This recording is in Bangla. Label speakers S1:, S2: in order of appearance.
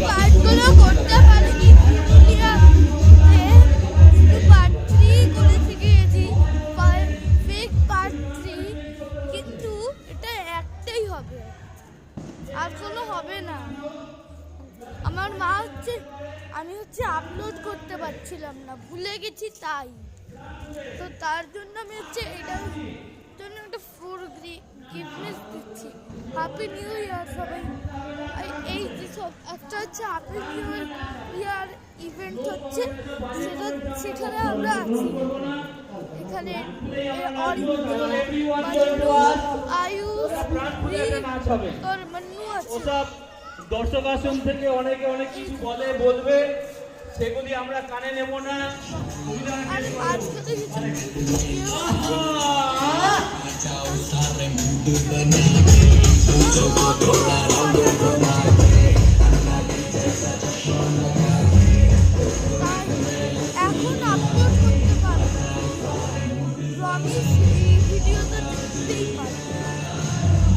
S1: পার্টগুলো করতে পারিনি, পার্ট 3 করে শিখেছি, ফেক পার্ট 3, কিন্তু এটা একটাই হবে, আর কোনো হবে না। আমার মা আমি আপলোড করতে পারছিলাম না, ভুলে গেছি, তাই তো তার জন্য আমি এটার জন্য একটা গিফটনেস দিচ্ছি। হ্যাপি নিউ ইয়ার সবাই। এই যে সব একটা হ্যাপি নিউ ইয়ার ইভেন্ট হচ্ছে, সেখানে আমরা আছি। এখানে আয়ুষ তোর মন্নু আছে।
S2: দর্শক আসন থেকে অনেকে অনেক কিছু বলবে, সেগুলি আমরা কানে নেব না।
S1: এখন আপলোড করতে পারবো, ভিডিও তো দেখতেই পারবো।